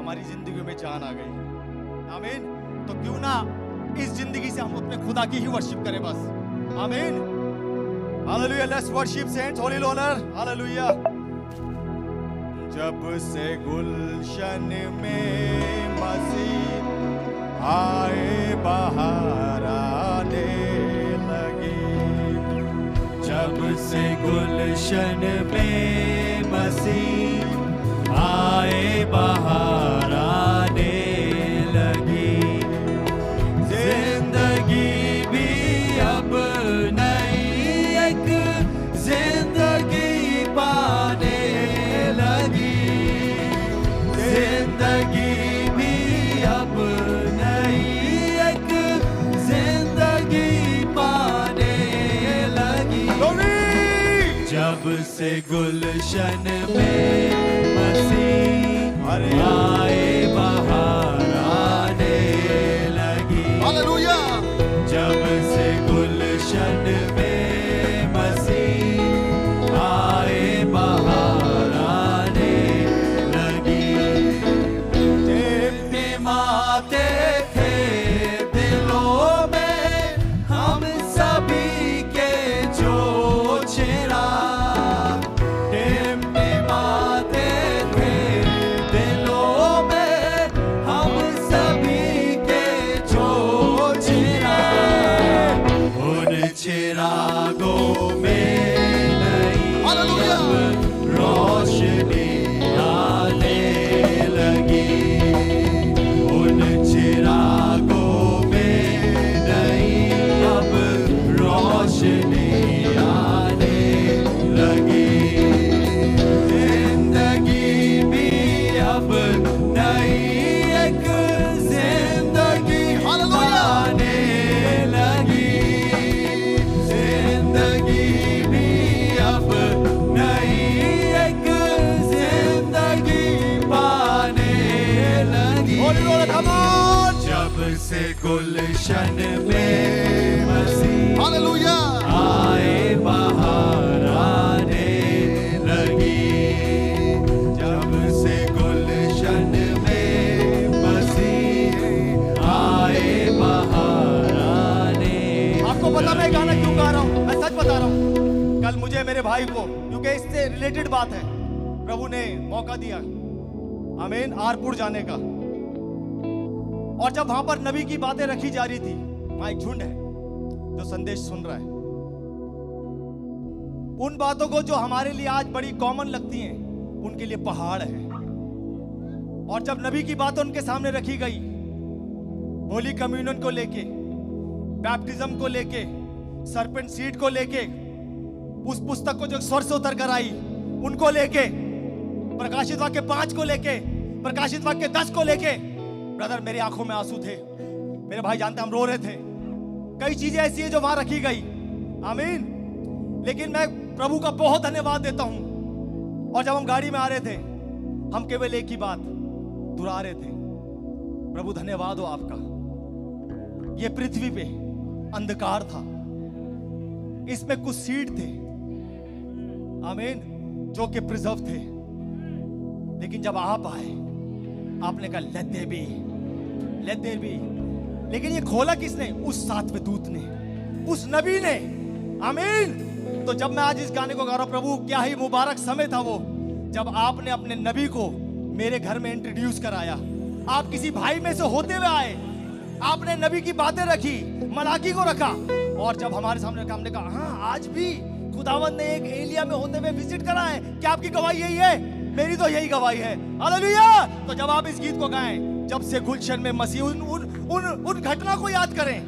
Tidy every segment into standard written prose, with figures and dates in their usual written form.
हमारी जिंदगी में जान आ गई। आमीन। तो क्यों ना इस जिंदगी से हम अपने खुदा की ही वर्शिप करें बस। आमीन। Hallelujah. Let's worship saints, holy loner. Hallelujah. जब से गुलशन में मसीह आए बहार आने लगी, जब से गुलशन में मसीह आए बहार आने लगी, जिंदगी भी अब नई एक जिंदगी पाने लगी, जिंदगी भी अब नई एक जिंदगी पाने लगी। जब से गुलशन में मसीह आए बहार आने लगी, हालेलुया। जब से गुलशन में मसीह आए बहार आने लगी, टिमटिमाते थे दिलों में हम सभी के जो चिराग, टिमटिमाते थे दिलों में हम सभी के जो चिराग, उन चिरागों में नई हालेलुया। रोशनी आने लगी, उन चिरागों में नई अब रोशनी आने लगी, जिंदगी भी अब नई एक जिंदगी हालेलुया। आने लगी, जिंदगी भी अब नई एक जिंदगी पाने लगी। Holy loner, come on। जब से गुलशन में मसीह हालेलुया। आए बहार आने लगी, जब से गुलशन में मसीह आए बहार आने। आपको पता मैं गाना क्यों गा रहा हूँ? मैं सच बता रहा हूँ। कल मुझे मेरे भाई को, क्योंकि इससे रिलेटेड बात है, प्रभु ने मौका दिया, आमीन, आरपुर जाने का। और जब वहां पर नबी की बातें रखी जा रही थी, वहां एक झुंड है जो संदेश सुन रहा है। उन बातों को जो हमारे लिए आज बड़ी कॉमन लगती हैं, उनके लिए पहाड़ है। और जब नबी की बातें उनके सामने रखी गई, होली कम्युनियन को लेके, बैप्टिज्म को लेके, सरपेंट सीड को लेके, उस पुस्तक को जो स्वर से उतर कर आई उनको लेके, प्रकाशित वाक्य 5 को लेके, प्रकाशित वाक्य 10 को लेके, ब्रदर मेरी आंखों में आंसू थे। मेरे भाई जानते हम रो रहे थे। कई चीजें ऐसी है जो वहां रखी गई, आमीन। लेकिन मैं प्रभु का बहुत धन्यवाद देता हूं। और जब हम गाड़ी में आ रहे थे, हम केवल एक ही बात दोहरा रहे थे, प्रभु धन्यवाद हो आपका। ये पृथ्वी पे अंधकार था, इसमें कुछ सीड थे, आमीन, जो कि प्रिजर्व थे। लेकिन जब आप आए, आपने कहा let there be, let there be. लेकिन ये खोला किसने? उस सातवें दूत ने, उस नबी ने, आमीन। तो जब मैं आज इस गाने को गा रहा हूं, प्रभु क्या ही मुबारक समय था वो, जब आपने अपने नबी को मेरे घर में इंट्रोड्यूस कराया। आप किसी भाई में से होते हुए आए, आपने नबी की बातें रखी, मलाकी को रखा, और जब हमारे सामने रखा, हमने कहा हाँ, आज भी खुदावंद ने एक एलिया में होते हुए विजिट करा है। क्या आपकी गवाही यही है? मेरी तो यही गवाही है। हालेलुया। तो जब आप इस गीत को गाएं, जब से गुलशन में मसीह, उन घटना को याद करें,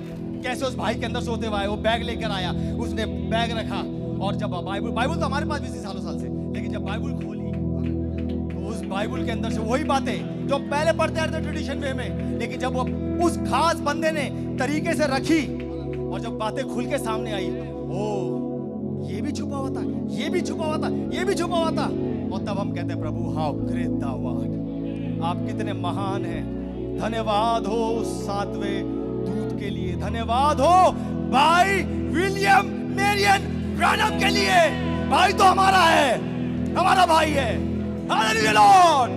कैसे उस भाई के अंदर से होते हुए आए, वो बैग लेकर आया, उसने बैग रखा, और जब बाइबल तो हमारे पास भी थी सालों साल से, लेकिन जब बाइबल खोली तो उस बाइबल के अंदर से वही बातें जो पहले पढ़ते आते थे ट्रेडिशन वे में, लेकिन जब वो उस खास बंदे ने तरीके से रखी और जब बातें खुल के सामने आई, ओ ये भी छुपा हुआ था, ये भी छुपा हुआ था, ये भी छुपा हुआ था। और तब हम कहते हैं प्रभु हाउ ग्रेट थौ आर्ट, आप कितने महान हैं। धन्यवाद हो उस सातवें दूत के लिए, धन्यवाद हो भाई विलियम मेरियन ब्रानम के लिए। भाई तो हमारा है, हमारा भाई है। हालेलुया लॉर्ड,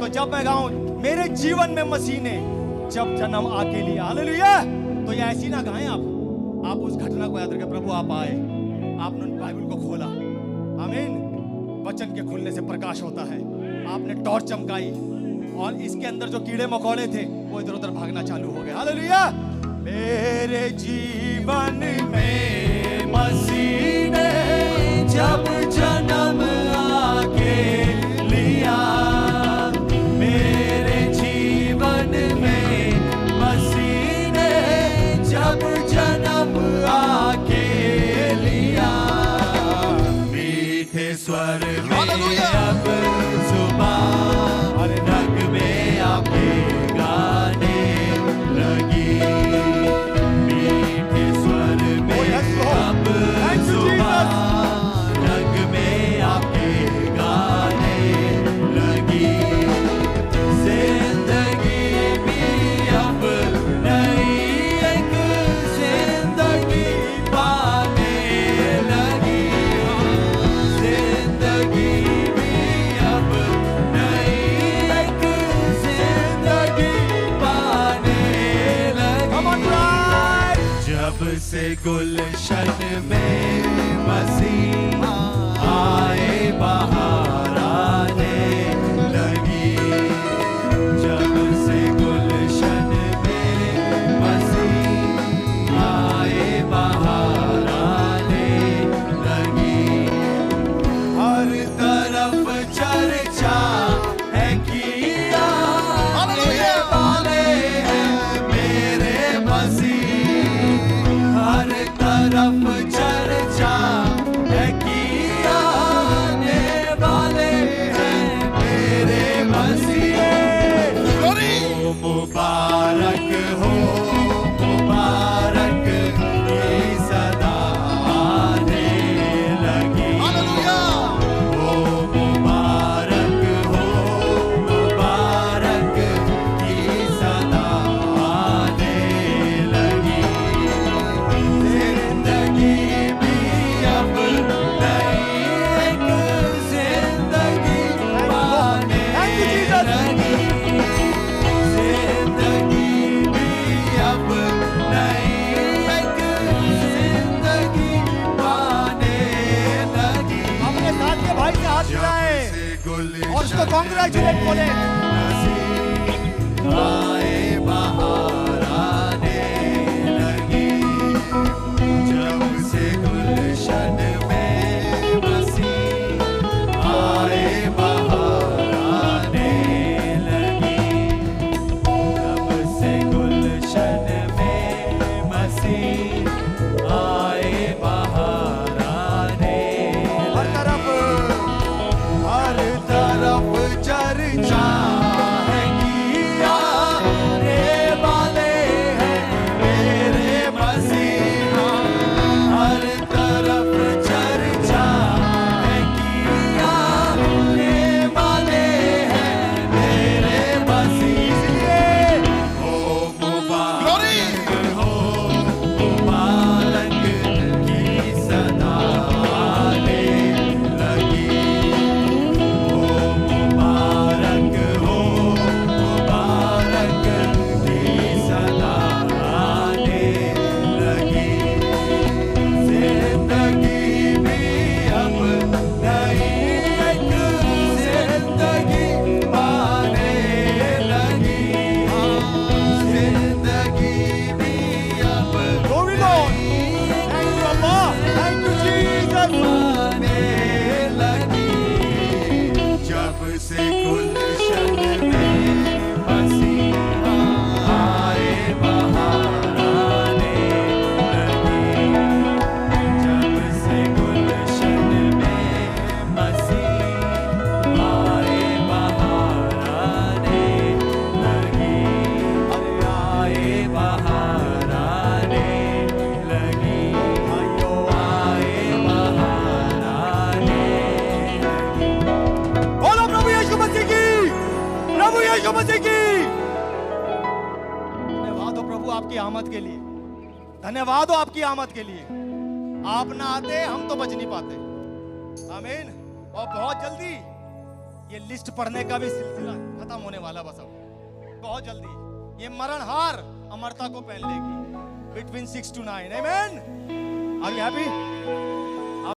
तो जब मैं गाऊं मेरे जीवन में मसीह ने जब जन्म आके लिया, हालेलुया, तो ये ऐसी ना गाएं आप उस घटना को याद रखें। प्रभु आप आए, आपने बाइबल को खोला, आमीन, वचन के खुलने से प्रकाश होता है। आपने टॉर्च चमकाई और इसके अंदर जो कीड़े मकोड़े थे वो इधर उधर भागना चालू हो गए, हालेलुया। मेरे जीवन में मसीह ने जब जन्म आके लिया, मेरे जीवन में मसीह ने जब जन्म आके लिया, मीठे स्वर में अब जुबान रग में आपके गाने लगी, मीठे स्वर में अब जुबान रग में आपके गाने लगी, जिंदगी भी अब नई एक जिंदगी पाने लगी, जिंदगी भी अब नई एक जिंदगी पाने लगी। जब से गुलशन में मसीह आए बाहर आने लगी, जब से गुलशन में मसीह आए बाहर आने लगी, हर तरफ चर्चा है किया आने वाले हैं मेरे मसीह, हर तरफ चर्चा है किया आने वाले हैं मेरे मसीह। ओ मुबारक हो, मुबारक की सदा आने लगी, ओ मुबारक हो, मुबारक की सदा आने लगी, जिंदगी भी अब नई एक जिंदगी पाने लगी, जिंदगी भी अब नई एक जिंदगी पाने लगी। अपने साथ के भाई से हाथ मिलाए और उसको कांग्रेचुलेट बोले। आए बाहर आने लगी, जब से गुलशन में मसीह आए बाहर आने लगी, जब से गुलशन में मसीह आए बाहर आने हर तरफ चर्चा है किया रे वाले हैं मेरे मसीह, हर तरफ चर्चा है किया रे वाले हैं मेरे मसीह। हो मुबारक हो, मुबारक की सदा आने लगी, मुबारक हो, मुबारक की सदा आने लगी, जिंदगी भी अब नई एक जिंदगी पाने लगी, जिंदगी भी अब Glory Lord. Thank you, Allah. Thank you, Jesus. पाने लगी, जब से गुलशन में मसीह आए बाहर आने लगी, जब से गुलशन में मसीह आए बाहर आने लगी, आए बाहर आने लगी, आए बाहर आने लगी। बोलो प्रभु यीशु मसीह की, प्रभु यीशु मसीह की। धन्यवाद हो प्रभु आपकी आमद के लिए, धन्यवाद हो आपकी आमद के लिए। आप ना आते हम तो बच नहीं पाते, आमीन। और बहुत जल्दी ये लिस्ट पढ़ने का भी सिलसिला खत्म होने वाला बस अब बहुत जल्दी। ये मरणहार अमरता को पहन लेगी between 6 to 9। Amen. Are you happy?